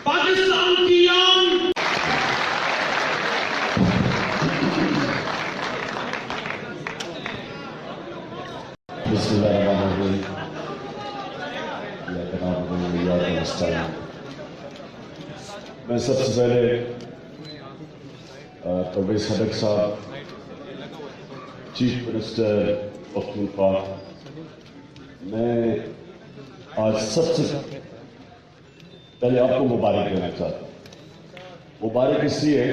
پاکستان کی آن بسم اللہ الرحمن الرحیم میں سب سے پہلے پرویز خٹک صاحب چیف منسٹر پختونخوا، میں آج سب سے پہلے آپ کو مبارک دینا چاہتا ہوں۔ مبارک اس لیے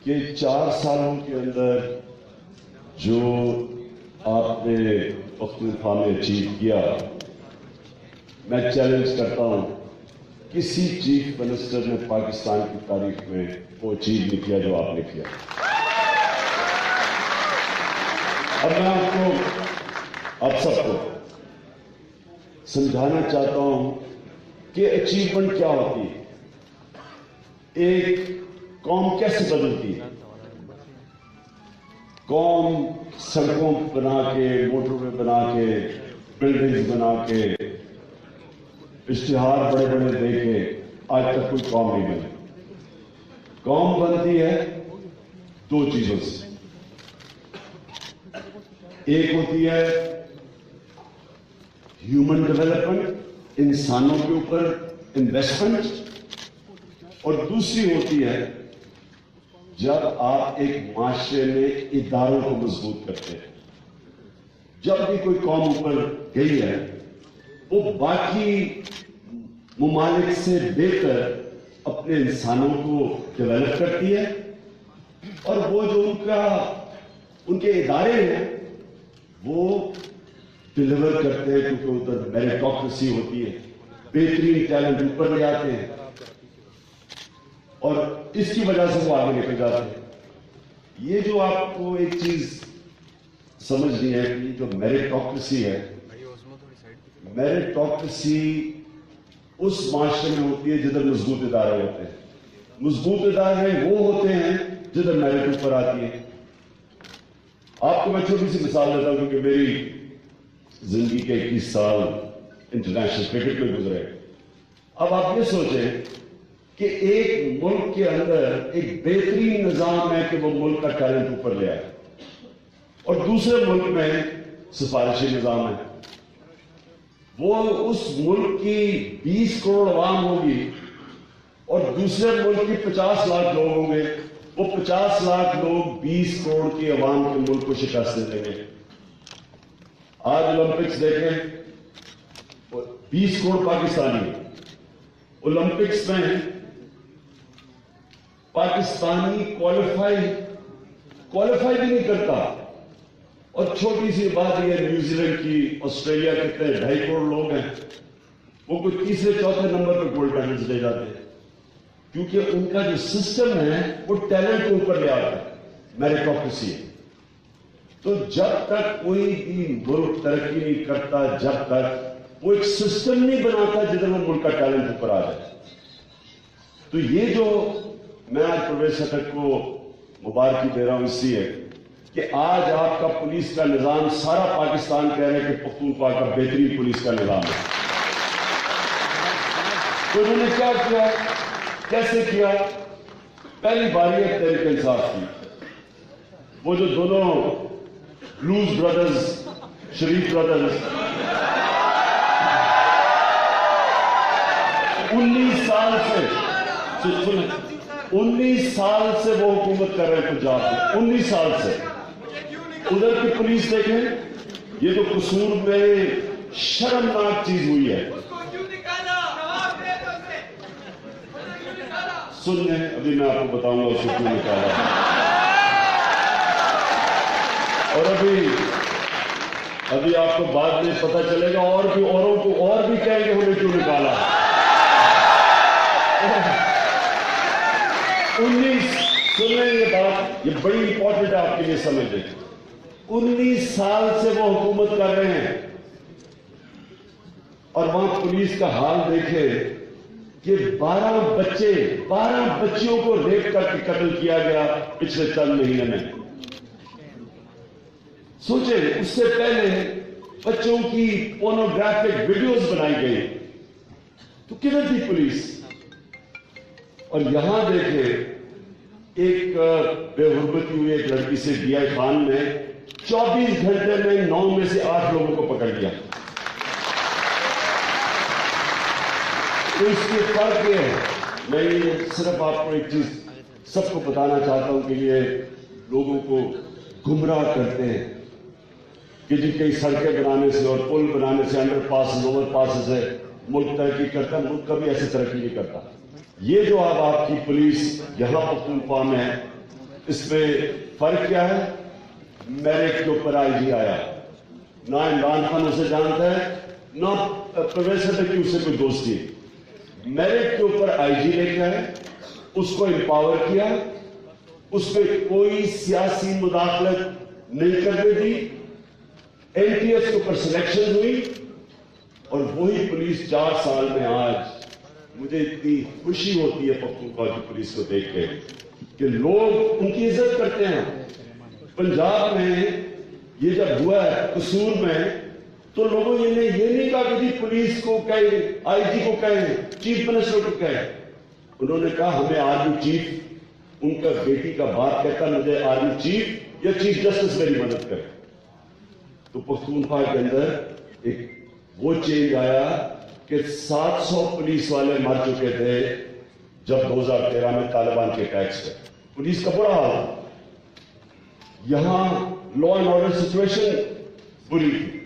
کہ 4 سالوں کے اندر جو آپ نے پختونخوا میں اچیو کیا، میں چیلنج کرتا ہوں کسی چیف منسٹر نے پاکستان کی تاریخ میں وہ اچیو نہیں کیا جو آپ نے کیا۔ اب میں آپ سب کو سمجھانا چاہتا ہوں کہ اچیومنٹ کیا ہوتی ہے، ایک قوم کیسے بدلتی ہے۔ قوم سڑکوں بنا کے، موٹر وے بنا کے، بلڈنگ بنا کے، اشتہار بڑے بڑے دے کے آج تک کوئی قوم نہیں بنی۔ قوم بنتی ہے 2 چیزوں سے، ایک ہوتی ہے ہیومن ڈیولپمنٹ، انسانوں کے اوپر انویسٹمنٹ، اور دوسری ہوتی ہے جب آپ ایک معاشرے میں اداروں کو مضبوط کرتے ہیں۔ جب بھی کوئی قوم اوپر گئی ہے وہ باقی ممالک سے بہتر اپنے انسانوں کو ڈیولپ کرتی ہے، اور وہ جو ان کے ادارے ہیں وہ ڈیلیور کرتے ہیں، کیونکہ ادھر میریٹوکریسی ہوتی ہے، بہترین ٹیلنٹ اوپر لے آتے ہیں اور اس کی وجہ سے وہ آگے نکل جاتے ہیں۔ یہ جو آپ کو ایک چیز سمجھنی ہے کہ جو میریٹوکریسی ہے، میریٹوکریسی اس معاشرے میں ہوتی ہے جدھر مضبوط ادارے ہوتے ہیں۔ مضبوط ادارے وہ ہوتے ہیں جدھر میرٹ اوپر آتی ہے۔ آپ کو میں چھوٹی سی مثال دیتا ہوں، کیونکہ میری زندگی کے 21 سال انٹرنیشنل کرکٹ میں گزرے۔ اب آپ یہ سوچیں کہ ایک ملک کے اندر ایک بہترین نظام ہے کہ وہ ملک کا ٹیلنٹ اوپر لے آئے، اور دوسرے ملک میں سفارشی نظام ہے۔ وہ اس ملک کی 20 کروڑ عوام ہوگی اور دوسرے ملک کی 50 لاکھ لوگ ہوں گے، وہ 50 لاکھ لوگ 20 کروڑ کی عوام کے ملک کو شکست دیں گے۔ آج اولمپکس دیکھیں، 20 کروڑ پاکستانی اولمپکس میں پاکستانی کوالیفائی بھی نہیں کرتا، اور چھوٹی سی بات یہ ہے، نیوزی لینڈ کی، آسٹریلیا کتنے 2.5 کروڑ لوگ ہیں، وہ کوئی 3رے 4تھے نمبر پہ گولڈ میڈلز لے جاتے ہیں، کیونکہ ان کا جو سسٹم ہے وہ ٹیلنٹ کو اوپر لے آتا ہے، میریٹوکریسی ہے۔ تو جب تک کوئی بھی ملک ترقی نہیں کرتا، جب تک وہ ایک سسٹم نہیں بناتا جدھر وہ ملک کا ٹیلنٹ اوپر آ جائے۔ تو یہ جو میں آج پرویز خٹک کو مبارکی دے رہا ہوں اس لیے کہ آج آپ کا پولیس کا نظام، سارا پاکستان کہہ رہے کہ پختونخوا کا بہترین پولیس کا نظام ہے۔ تو انہوں نے کیا کیا، کیسے کیا؟ پہلی باری ہے تحریک انصاف کی، وہ جو دونوں بلوز برادرز، شریف برادرز 19 سال سے 19 سال سے وہ حکومت کر رہے ہیں پنجاب میں، 19 سال سے۔ ادھر کی پولیس دیکھیں، یہ جو قصور میں شرمناک چیز ہوئی ہے، سن لیں، ابھی میں آپ کو بتاؤں گا اس کو کیوں نکالا، اور ابھی آپ کو بعد میں پتہ چلے گا، اور بھی اوروں کو اور بھی کہیں گے ہمیں کیوں نکالا۔ 19 سنیں یہ بات، یہ بڑی امپورٹنٹ ہے آپ کے لیے سمجھیں۔ 19 سال سے وہ حکومت کر رہے ہیں، اور وہاں پولیس کا حال دیکھے کہ 12 بچیوں کو ریپ کر کے قتل کیا گیا پچھلے چند مہینے میں۔ سوچیں، اس سے پہلے بچوں کی پورنوگرافک ویڈیوز بنائی گئی، تو کدھر تھی پولیس؟ اور یہاں دیکھیں ایک بے حرمتی ہوئی ایک لڑکی سے ڈی آئی خان نے 24 گھنٹے میں 9 میں سے 8 لوگوں کو پکڑ لیا. تو اس کے فرق یہ ہے، میں صرف آپ کو ایک چیز سب کو بتانا چاہتا ہوں کہ یہ لوگوں کو گمراہ کرتے ہیں کہ جن کئی سڑکیں بنانے سے اور پل بنانے سے، انڈر پاس اوور پاس سے ملک ترقی کرتا ہے. ملک کبھی ایسے ترقی نہیں کرتا. یہ جو اب آپ کی پولیس یہاں پختونخوا میں ہے، اس میں فرق کیا ہے؟ میرٹ کے اوپر آئی جی آیا، نہ عمران خان اسے جانتا ہے نہ پرویز صدیقی اس سے کوئی دوستی. میرٹ کے اوپر آئی جی لے کے آئے، اس کو امپاور کیا، اس پہ کوئی سیاسی مداخلت نہیں کرنے دی. این ٹی ایس کے اوپر سلیکشن ہوئی اور وہی پولیس 4 سال میں آج مجھے اتنی خوشی ہوتی ہے پختونخوا کی پولیس کو دیکھ کے کہ لوگ ان کی عزت کرتے ہیں. پنجاب میں یہ جب ہوا ہے قصور میں تو لوگوں نے یہ نہیں کہا کہ پولیس کو کہیں، آئی جی کو کہیں، چیف منسٹر کو کہیں. انہوں نے کہا ہمیں آرمی چیف، ان کا بیٹی کا باپ کہتا مجھے آرمی چیف یا چیف جسٹس میری مدد کرے. تو پختونخوا کے اندر ایک وہ چینج آیا کہ 700 پولیس والے مر چکے تھے جب 2013 میں طالبان کے اٹیکس پہ. پولیس کا برا حال تھا. یہاں لا اینڈ آرڈر سچویشن بری تھی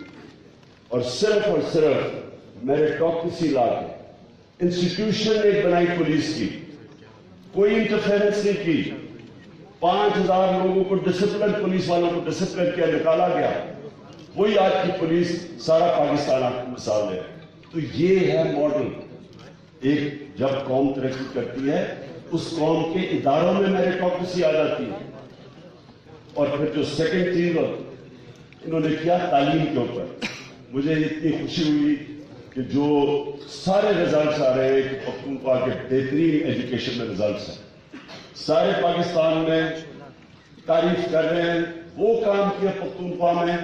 اور صرف میریٹوکریسی لا کے انسٹیٹیوشن ایک بنائی پولیس کی، کوئی انٹرفیرنس نہیں کی. 5000 لوگوں کو ڈسپلن، پولیس والوں کو ڈسپلن کیا، نکالا گیا. وہی آج کی پولیس سارا پاکستان آپ کو مثال ہے. تو یہ ہے ماڈل. ایک جب قوم ترقی کرتی ہے اس قوم کے اداروں میں میریٹوکریسی آ جاتی ہے. اور پھر جو سیکنڈ چیز انہوں نے کیا تعلیم کے اوپر، مجھے اتنی خوشی ہوئی کہ جو سارے ریزلٹس آ رہے ہیں کہ پختونخوا کے بہترین ایجوکیشن میں ریزلٹس ہیں، سارے پاکستان میں تعریف کر رہے ہیں. وہ کام کیا پختونخوا میں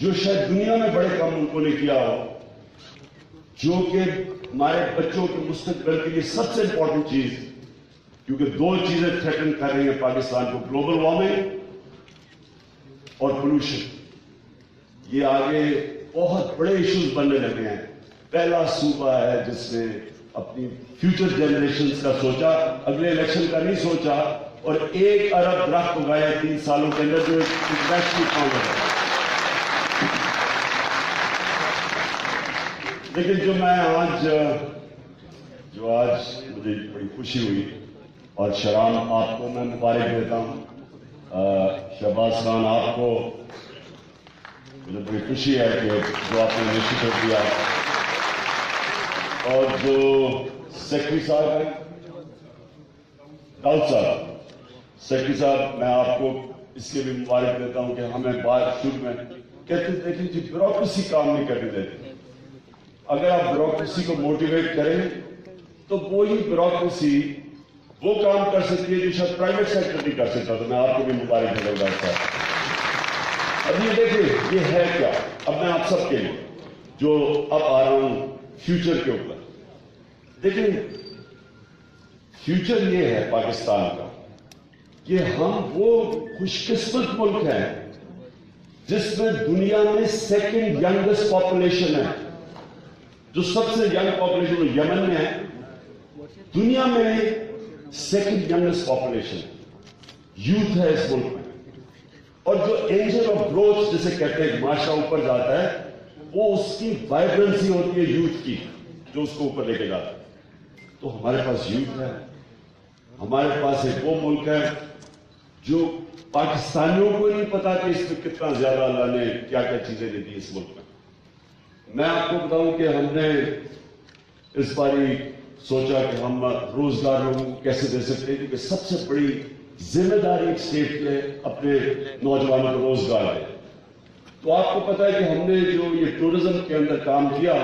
جو شاید دنیا میں بڑے کام ان کو نے کیا ہو، جو کہ ہمارے بچوں کے مستقبل کے لیے سب سے امپورٹنٹ چیز، کیونکہ 2 چیزیں تھریٹن کر رہی ہیں پاکستان کو، گلوبل وارمنگ اور پولوشن. یہ آگے بہت بڑے ایشوز بننے لگے ہیں. پہلا صوبہ ہے جس نے اپنی فیوچر جنریشنز کا سوچا، اگلے الیکشن کا نہیں سوچا، اور 1 ارب درخت اگایا 3 سالوں کے اندر، جو انٹرنیشنل کام ہے. لیکن جو میں آج مجھے بڑی خوشی ہوئی، اور شرام آپ کو میں مبارک دیتا ہوں، شہباز خان آپ کو مجھے بڑی خوشی ہے کہ جو آپ نے انیشیٹو دیا، اور جو سیکرٹری صاحب ہیں داؤد صاحب، سیکرٹری صاحب میں آپ کو اس کے بھی مبارک دیتا ہوں کہ ہمیں بات شروع میں کہتے دیکھیں جی بیوروکریسی کام نہیں کرنے دیتے. اگر آپ بیوروکریسی کو موٹیویٹ کریں تو وہی بیوروکریسی وہ کام کر سکتی ہے جو شاید پرائیویٹ سیکٹر نہیں کر سکتا. تو میں آپ کو بھی مبارک دے رہا ہوں. اب یہ دیکھیں یہ ہے کیا. اب میں آپ سب کے لیے جو اب آ رہا ہوں فیوچر کے اوپر، دیکھیں فیوچر یہ ہے پاکستان کا کہ ہم وہ خوش قسمت ملک ہیں جس میں دنیا میں سیکنڈ ینگسٹ پاپولیشن ہے. جو سب سے ینگ پاپولیشن یمن میں ہے، دنیا میں سیکنڈ ینگسٹ پاپولیشن یوتھ ہے اس ملک میں. اور جو انجن آف گروتھ جسے کہتے ہیں معاشرہ اوپر جاتا ہے، وہ اس کی وائبرنسی ہوتی ہے یوتھ کی جو اس کو اوپر لے کے جاتا ہے. تو ہمارے پاس یوتھ ہے، ہمارے پاس ایک وہ ملک ہے جو پاکستانیوں کو نہیں پتا کہ اس میں کتنا زیادہ اللہ نے کیا کیا چیزیں دے دی اس ملک میں. میں آپ کو بتاؤں کہ ہم نے اس باری سوچا کہ ہم روزگار لوگوں کو کیسے دے سکتے ہیں، کیونکہ سب سے بڑی ذمہ داری ایک اسٹیٹ کے اپنے نوجوانوں کو روزگار دے. تو آپ کو پتا ہے کہ ہم نے جو یہ ٹورزم کے اندر کام کیا،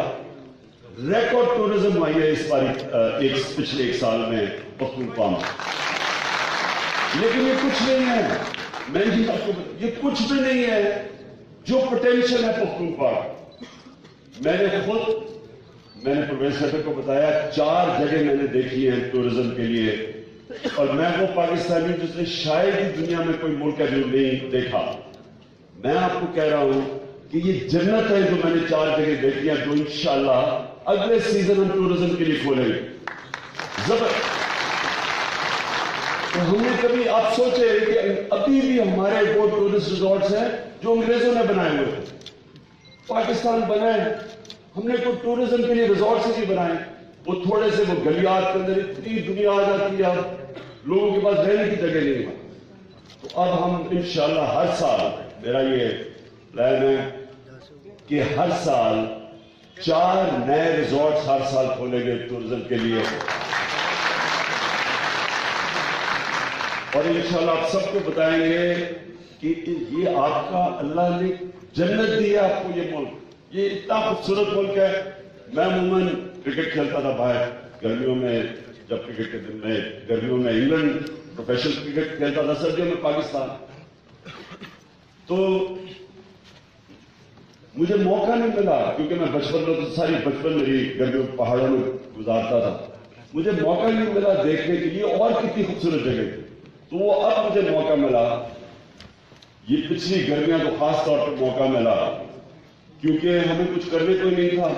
ریکارڈ ٹورزم آئی ہے اس باری پچھلے 1 سال میں پختونخوا میں. لیکن یہ کچھ نہیں ہے، میں آپ کو یہ کچھ بھی نہیں ہے جو پوٹینشیل ہے پختونخوا. میں نے خود میں نے پرویز صاحب کو بتایا 4 جگہ میں نے دیکھی ہیں ٹورزم کے لیے، اور میں وہ پاکستانی جس نے شاید ہی دنیا میں کوئی ملک ابھی نہیں دیکھا. میں آپ کو کہہ رہا ہوں کہ یہ جنت ہے جو میں نے 4 جگہ دیکھی ہیں، جو انشاءاللہ اگلے سیزن ہم ٹورزم کے لیے کھولیں گے. تو ہم نے کبھی آپ سوچے کہ ابھی بھی ہمارے وہ ٹورسٹ ریزورٹس ہیں جو انگریزوں نے بنائے ہوئے تھے. پاکستان بنائے، ہم نے کوئی ٹورزم کے لیے ریزورٹس ہی نہیں بنائے. وہ تھوڑے سے وہ گلیات کے اندر اتنی دنیا آ جاتی ہے، لوگوں کے پاس رہنے کی جگہ نہیں ہے. تو اب ہم انشاءاللہ ہر سال، میرا یہ پلان ہے کہ ہر سال 4 نئے ریزورٹس ہر سال کھولیں گے ٹورزم کے لیے. اور انشاءاللہ آپ سب کو بتائیں گے کہ یہ آپ کا اللہ نے جنت دی ہے آپ کو. یہ ملک، یہ اتنا خوبصورت ملک ہے. میں عموماً کرکٹ کھیلتا تھا باہر گرمیوں میں، جب کرکٹ کے دن میں گرمیوں میں انگلینڈ پروفیشنل کرکٹ کھیلتا تھا، سردیوں میں پاکستان. تو مجھے موقع نہیں ملا، کیونکہ میں بچپن میں تو ساری بچپن میری گرمیوں پہاڑوں میں گزارتا تھا. مجھے موقع نہیں ملا دیکھنے کے لیے اور کتنی خوبصورت جگہ تھی. تو وہ اب مجھے موقع ملا، یہ پچھلی گرمیاں تو خاص طور پر موقع ملا، کیونکہ ہمیں کچھ کرنے کو نہیں تھا.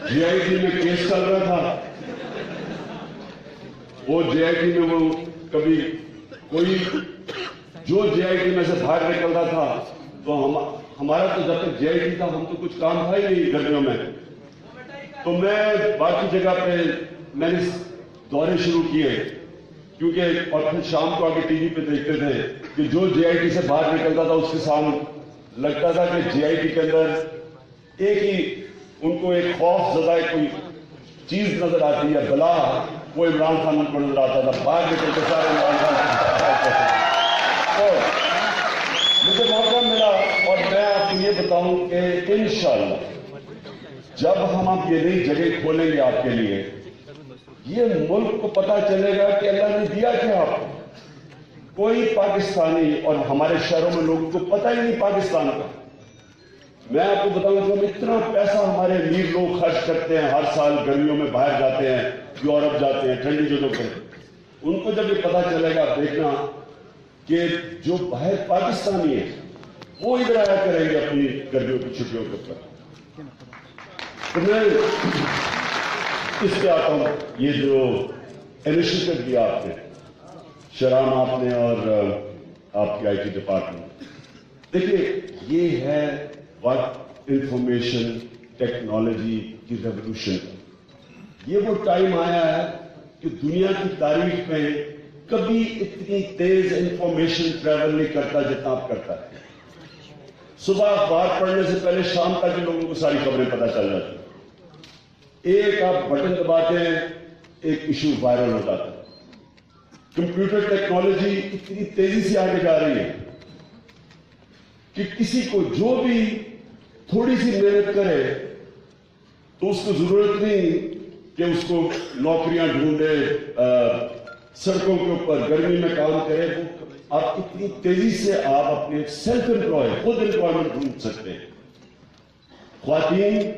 جے آئی ٹی میں کیس چل رہا تھا. وہ جے آئی ٹی میں وہ کبھی کوئی جو جے آئی ٹی میں سے باہر نکل رہا تھا، تو ہمارا تو جب تک جے آئی ٹی تھا ہم تو کچھ کام تھا ہی نہیں گرمیوں میں. تو میں باقی جگہ پہ میں نے دورے شروع کیے، کیونکہ اور پھر شام کو آگے ٹی وی پہ دیکھتے تھے کہ جو جے آئی ٹی سے باہر نکلتا تھا اس کے سامنے لگتا تھا کہ جے آئی ٹی کے اندر ایک ہی ان کو ایک خوف زدہ کوئی چیز نظر آتی ہے، بلا وہ عمران خان کو نظر آتا تھا. باہر نکل کے سارے عمران خان. تو مجھے موقع ملا، اور میں آپ کو یہ بتاؤں کہ انشاءاللہ جب ہم آپ یہ نئی جگہ کھولیں گے آپ کے لیے، یہ ملک کو پتا چلے گا کہ اللہ نے دیا کیا آپ کو. کوئی پاکستانی اور ہمارے شہروں میں لوگوں کو پتہ ہی نہیں پاکستان کا. میں آپ کو بتاؤں کہ ہم اتنا پیسہ ہمارے امیر لوگ خرچ کرتے ہیں ہر سال گرمیوں میں باہر جاتے ہیں، یورپ جاتے ہیں، ٹھنڈی جگہوں پہ. ان کو جب یہ پتا چلے گا دیکھنا کہ جو باہر پاکستانی ہیں وہ ادھر آیا کریں گے اپنی گرمیوں کی چھٹیوں کے اوپر. تو میں اس پہ آتا ہوں، یہ جو انیشیٹو دیا آپ نے، شرام آپ نے اور آپ کی آئی ٹی ڈپارٹمنٹ، دیکھیے یہ ہے وقت انفارمیشن ٹیکنالوجی کی ریولوشن. یہ وہ ٹائم آیا ہے کہ دنیا کی تاریخ میں کبھی اتنی تیز انفارمیشن ٹریول نہیں کرتا جتنا آپ کرتا ہے. صبح اخبار پڑھنے سے پہلے شام تک لوگوں کو ساری خبریں پتہ چل جاتی. ایک آپ بٹن دباتے ہیں، ایک ایشو وائرل ہو جاتا ہے. کمپیوٹر ٹیکنالوجی اتنی تیزی سے آگے جا رہی ہے کہ کسی کو جو بھی تھوڑی سی محنت کرے تو اس کو ضرورت نہیں کہ اس کو نوکریاں ڈھونڈے، سڑکوں کے اوپر گرمی میں کام کرے. وہ آپ اتنی تیزی سے آپ اپنے سیلف امپلائے خود امپلائمنٹ ڈھونڈ سکتے ہیں. خواتین،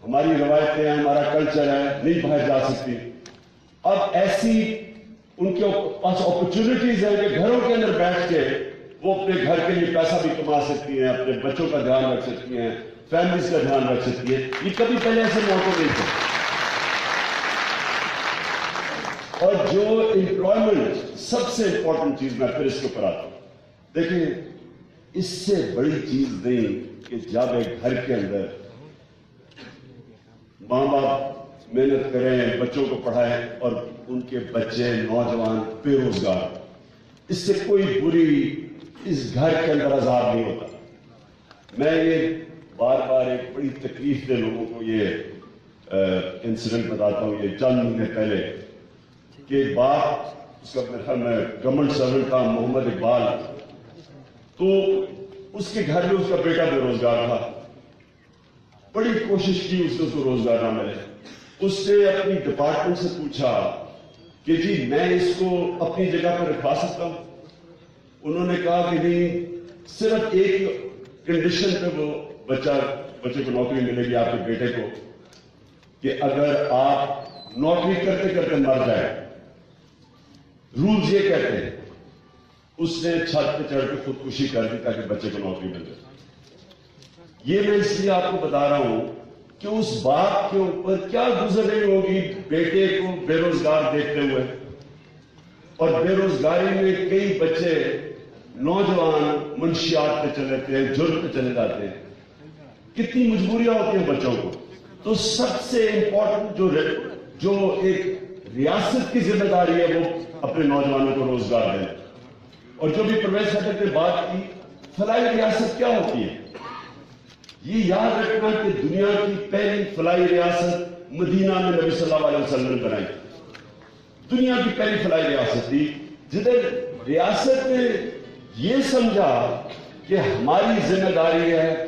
ہماری روایتیں ہیں، ہمارا کلچر ہے، نہیں باہر جا سکتی. اب ایسی ان کے پاس اپرچونٹیز ہیں کہ گھروں کے اندر بیٹھ کے وہ اپنے گھر کے لیے پیسہ بھی کما سکتی ہیں، اپنے بچوں کا دھیان رکھ سکتی ہیں، فیملیز کا دھیان رکھ سکتی ہیں. یہ کبھی پہلے ایسے موقع نہیں تھے. اور جو امپلائمنٹ سب سے امپورٹنٹ چیز، میں پھر اس کے اوپر آتا ہوں. دیکھیں اس سے بڑی چیز نہیں کہ جب ایک گھر کے اندر ماں باپ محنت کریں، بچوں کو پڑھائیں اور ان کے بچے نوجوان بے روزگار، اس سے کوئی بری اس گھر کے اندر عذاب نہیں ہوتا. میں یہ بار بار ایک بڑی تکلیف دہ لوگوں کو یہ انسیڈنٹ بتاتا ہوں. یہ چند مہینے پہلے کہ ایک باپ، اس کا میرے خیال میں گورنمنٹ سرونٹ تھا، محمد اقبال، تو اس کے گھر میں اس کا بیٹا بے روزگار تھا. بڑی کوشش کی اس کو روزگار نہ ملے. اس نے اپنی ڈپارٹمنٹ سے پوچھا کہ جی میں اس کو اپنی جگہ پر رکھوا سکتا ہوں. انہوں نے کہا کہ نہیں، صرف ایک کنڈیشن پہ وہ بچے کو نوکری ملے گی، آپ کے بیٹے کو، کہ اگر آپ نوکری کرتے کرتے مر جائے، رولز یہ کہتے ہیں، اس نے چھت پہ چڑھ کے خودکشی کر دی تاکہ بچے کو نوکری مل جائے۔ یہ میں اس لیے آپ کو بتا رہا ہوں کہ اس باپ کے اوپر کیا گزر رہی ہوگی بیٹے کو بے روزگار دیکھتے ہوئے، اور بے روزگاری میں کئی بچے نوجوان منشیات پہ چلے جاتے ہیں، جرم پہ چلے جاتے ہیں، کتنی مجبوریاں ہوتی ہیں بچوں کو۔ تو سب سے امپورٹنٹ جو ایک ریاست کی ذمہ داری ہے وہ اپنے نوجوانوں کو روزگار دینا۔ اور جو بھی پرویز صاحب نے بات کی، فلاحی ریاست کیا ہوتی ہے، یہ یاد رکھنا کہ دنیا کی پہلی فلاحی ریاست مدینہ میں نبی صلی اللہ علیہ وسلم نے بنائی، دنیا کی پہلی فلاحی ریاست تھی، جدھر ریاست نے یہ سمجھا کہ ہماری ذمہ داری ہے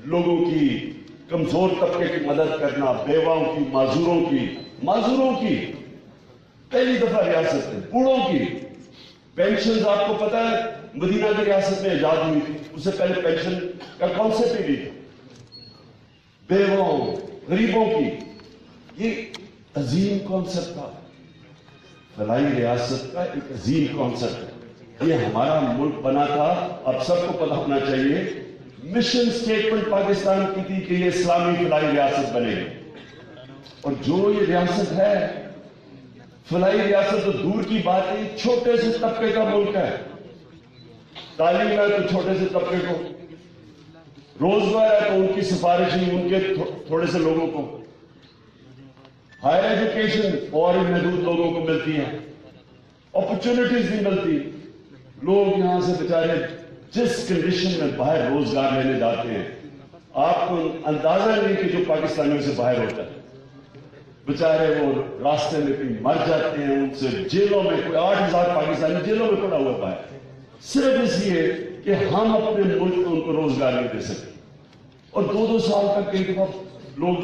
لوگوں کی، کمزور طبقے کی مدد کرنا، بیواؤں کی، معذوروں کی پہلی دفعہ ریاست ہے، بوڑھوں کی پینشنز آپ کو پتا ہے مدینہ کی ریاست میں ایجاد ہوئی تھی، اس سے پہلے پینشن کا کانسیپٹ ہی نہیں تھا۔ بیواؤں، غریبوں کی، یہ عظیم کانسیپٹ تھا، فلاحی ریاست کا ایک عظیم کانسیپٹ ہے۔ یہ ہمارا ملک بنا تھا، اب سب کو پتہ ہونا چاہیے، مشن سٹیٹمنٹ پاکستان کی تھی کہ یہ اسلامی فلاحی ریاست بنے گی، اور جو یہ ریاست ہے فلاحی ریاست تو دور کی بات ہے، چھوٹے سے طبقے کا ملک ہے، تعلیم ہے تو چھوٹے سے طبقے کو، روزگار ہے تو ان کی سفارش ہی ان کے تھوڑے سے لوگوں کو، ہائر ایجوکیشن اور محدود لوگوں کو ملتی ہے، اپرچونٹیز نہیں ملتی، لوگ یہاں سے بیچارے جس کنڈیشن میں باہر روزگار لینے جاتے ہیں، آپ کو اندازہ نہیں کہ جو پاکستانیوں سے باہر ہوتا ہے، بیچارے وہ راستے میں کہیں مر جاتے ہیں، ان سے جیلوں میں کوئی 8,000 پاکستانی جیلوں میں پڑا ہوا باہر، صرف اس لیے کہ ہم اپنے ملک میں ان کو روزگار نہیں دے سکتے، اور 2-2 سال تک کئی دفعہ لوگ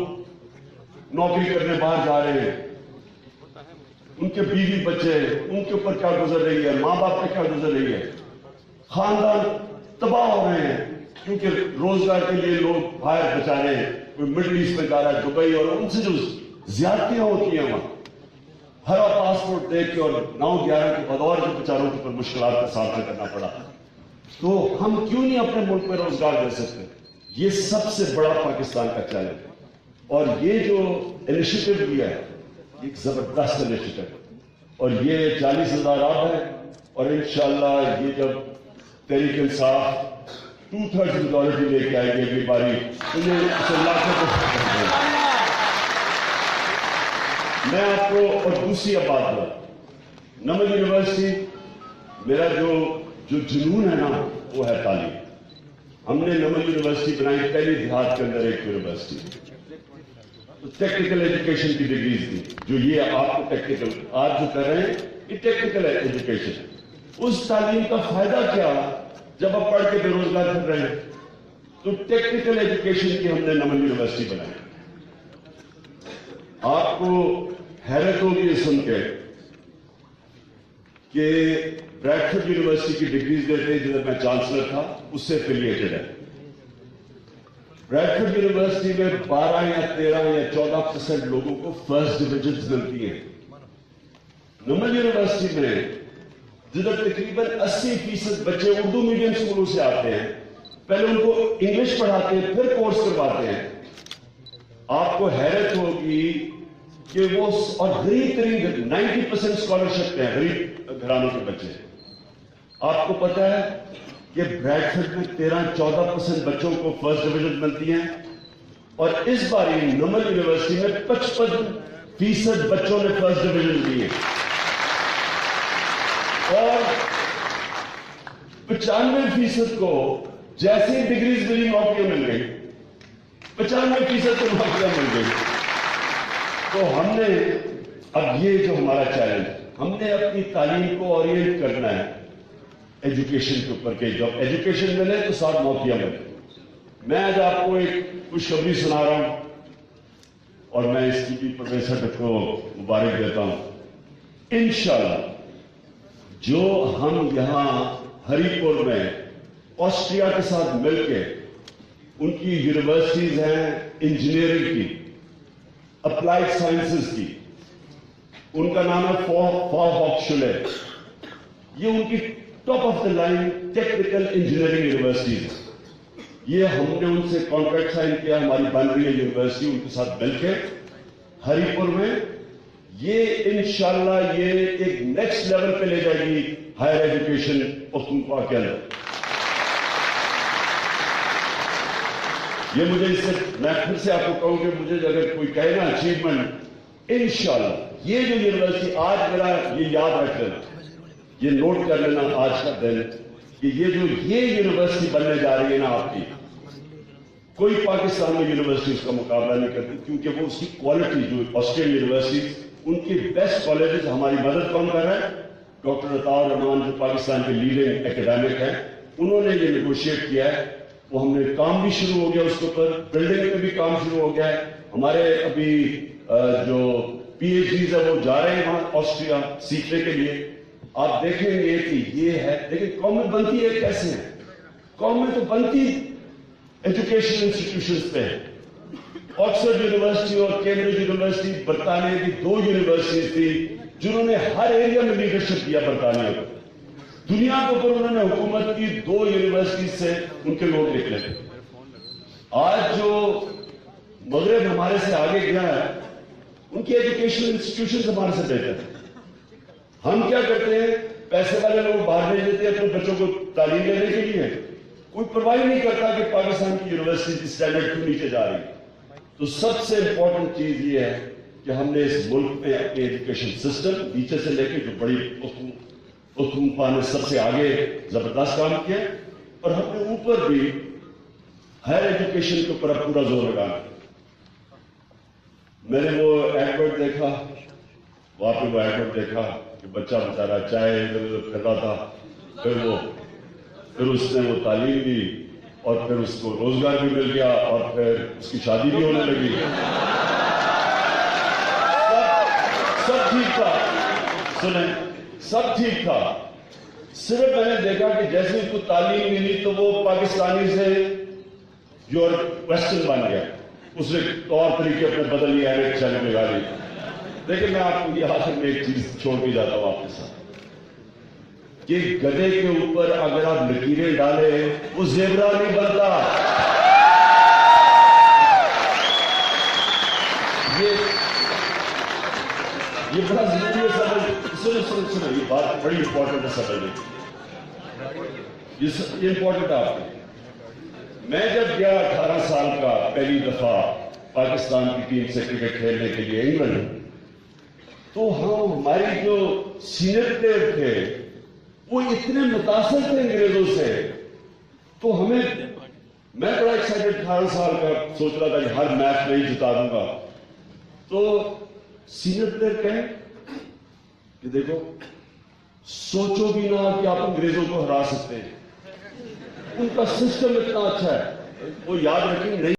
نوکری کرنے باہر جا رہے ہیں، ان کے بیوی بچے، ان کے اوپر کیا گزر رہی ہے، ماں باپ پہ کیا گزر رہی ہے، خاندان تباہ ہو رہے ہیں، کیونکہ روزگار کے لیے لوگ باہر بیچارے ہیں، کوئی مڈل ایسٹ میں جا رہا ہے، دبئی، اور ان سے جو زیادتیاں ہوتی ہیں وہاں، ہر پاسپورٹ دے کے اور 9-11 کے بدور جو بیچاروں کے اوپر مشکلات کا سامنا کرنا پڑا، تو ہم کیوں نہیں اپنے ملک میں روزگار دے سکتے؟ یہ سب سے بڑا پاکستان کا چیلنج ہے، اور یہ جو انیشیٹو لیا ہے ایک زبردست انیشیٹو ہے، اور یہ 40,000 اب ہے، اور انشاءاللہ یہ جب تحریک انصاف 2/3 میجورٹی لے کے آئے گی اگلی باری، انہیں میں آپ کو اور دوسری اب بات ہے، نمل یونیورسٹی میرا جو جنون ہے نا وہ ہے تعلیم۔ ہم نے نمل یونیورسٹی بنائی، پہلی دیہات کے اندر ایک یونیورسٹی، تو ٹیکنیکل ایجوکیشن کی ڈگریز دی، جو یہ آپ کو ٹیکنیکل آج جو کر رہے ہیں یہ ٹیکنیکل ایجوکیشن۔ اس تعلیم کا فائدہ کیا جب آپ پڑھ کے بے روزگار پھر رہے ہیں؟ تو ٹیکنیکل ایجوکیشن کی ہم نے نمل یونیورسٹی بنائی۔ آپ کو حیرت ہوگی یہ سن کے کہ بریڈفورڈ یونیورسٹی کی ڈگریز دیتے ہیں جدھر میں چانسلر تھا، اس سے ایفیلیٹڈ ہے۔ بریڈفورڈ یونیورسٹی میں 12 یا 13 یا 14% لوگوں کو فرسٹ ڈویژنز ملتی ہیں۔ نمل یونیورسٹی میں جدھر تقریباً 80% بچے اردو میڈیم اسکولوں سے آتے ہیں، پہلے ان کو انگلش پڑھاتے ہیں پھر کورس کرواتے ہیں، آپ کو حیرت ہوگی کہ وہ اور غریب ترین 90% اسکالرشپ ہیں غریب گھرانوں کے بچے۔ آپ کو پتا ہے کہ بریڈفورڈ میں 13-14% بچوں کو فرسٹ ڈویژن ملتی ہیں، اور اس بار نمل یونیورسٹی میں 55% بچوں نے فرسٹ ڈویژن لی ہے، اور 95% کو جیسی ڈگریز ملی نوکریاں مل گئی، 95% کو نوکریاں مل گئی۔ تو ہم نے اب یہ جو ہمارا چیلنج، ہم نے اپنی تعلیم کو اورینٹ کرنا ہے ایجوکیشن کے اوپر، کہ جب ایجوکیشن ملے تو ساتھ نوکریاں ملے۔ میں آج آپ کو ایک خوشخبری سنا رہا ہوں، اور میں اس کی بھی پروفیسر کو مبارک دیتا ہوں۔ انشاءاللہ جو ہم یہاں ہری پور میں آسٹریا کے ساتھ مل کے ان کی یونیورسٹیز ہیں انجینئرنگ کی، اپلائڈ سائنسز کی، ان کا نام ہے فاؤکشلے، یہ ان کی top of the line technical engineering universities. یہ ہم نے ان سے کانٹریکٹ سائن کیا، ہماری بن رہی ہے یونیورسٹی ان کے ساتھ مل کے ہری پور میں. یہ انشاءاللہ یہ ایک نیکسٹ لیول پہ لے جائے گی ہائر ایجوکیشن پختونخوا کے اندر. یہ مجھے اس سے میں پھر سے آپ کو کہوں کہ مجھے اگر کوئی کہے نا اچیومنٹ، انشاءاللہ یہ جو یونیورسٹی آج میرا یہ یاد رکھ لینا، یہ نوٹ کر لینا آج کا دن کہ یہ یونیورسٹی بننے جا رہی ہے نا آپ کی، کوئی پاکستان میں یونیورسٹی اس کا مقابلہ نہیں کرتی، کیونکہ وہ اس کی کوالٹی جو آسٹریلین یونیورسٹی ان کی بیسٹ کالجز ہماری مدد کون کر رہے ہیں. ڈاکٹر عطاء الرحمان جو پاکستان کے لیڈنگ اکیڈمک ہیں انہوں نے یہ نیگوشیٹ کیا ہے، وہ ہم نے کام بھی شروع ہو گیا اس کے اوپر، بلڈنگ پہ بھی کام شروع ہو گیا ہے. ہمارے ابھی جو پی ایچ ڈیز ہے وہ جا رہے ہیں وہاں آسٹریا سیکھنے کے لیے. آپ دیکھیں گے کہ یہ ہے، لیکن قومیں بنتی ہے کیسے ہیں؟ قومیں تو بنتی ایجوکیشن انسٹیٹیوشنز پہ ہیں. آکسفورڈ یونیورسٹی اور کیمبرج یونیورسٹی برطانیہ کی 2 یونیورسٹیز تھی جنہوں نے ہر ایریا میں لیڈرشپ کیا برطانیہ کو. دنیا کے اوپر انہوں نے حکومت کی 2 یونیورسٹیز سے ان کے لوگ نکلے. آج جو مغرب ہمارے سے آگے گیا ہے ان کی ایجوکیشن انسٹیٹیوشنز ہمارے سے بہتر ہیں. ہم کیا کرتے ہیں؟ پیسے والے لوگ باہر بھیج دیتے ہیں اپنے بچوں کو تعلیم دینے کے لیے، کوئی پرواہ نہیں کرتا کہ پاکستان کی یونیورسٹی کی اسٹینڈرڈ کیوں نیچے جا رہی ہے. تو سب سے امپورٹنٹ چیز یہ ہے کہ ہم نے اس ملک میں اپنے ایجوکیشن سسٹم نیچے سے لے کے جو بڑی پختونخوا نے سب سے آگے زبردست کام کیا، اور ہم نے اوپر بھی ہائر ایجوکیشن کے اوپر پورا زور لگانا. میں نے وہ ایڈورٹ دیکھا، وہاں پہ وہ ایڈورٹ دیکھا کہ بچہ بچارا چائے ادھر ادھر کر رہا تھا، پھر اس نے وہ تعلیم دی اور پھر اس کو روزگار بھی مل گیا اور پھر اس کی شادی بھی ہونے لگی. سب ٹھیک تھا، سنیں سب ٹھیک تھا. صرف میں نے دیکھا کہ جیسے اس کو تعلیم ملی تو وہ پاکستانی سے یورپ ویسٹرن بن گیا، اس نے طور طریقے اپنے بدل لیا ہے، ایک چل لگا لی. لیکن میں آپ کو یہ آخر میں ایک چیز چھوڑ کے جاتا ہوں آپ کے ساتھ کہ گدھے کے اوپر اگر آپ لکیریں ڈالیں وہ زیبرا نہیں بنتا. یہ بڑا ضروری ہے سمجھ. یہ بات بڑی امپورٹنٹ ہے سمجھنے کی، یہ امپورٹنٹ ہے آپ کو. میں جب گیا 18 سال کا پہلی دفعہ پاکستان کی ٹیم سے کرکٹ کھیلنے کے لیے انگلینڈ، تو ہماری جو سینئر پلیئر تھے وہ اتنے متاثر تھے انگریزوں سے، تو میں بڑا ایکسائٹڈ 18 سال کا سوچ رہا تھا کہ ہر میچ میں ہی جتا دوں گا. تو سینئر پلیئر کہیں کہ دیکھو سوچو بھی نہ کہ آپ انگریزوں کو ہرا سکتے ہیں، ان کا سسٹم اتنا اچھا ہے. وہ یاد رکھیں نہیں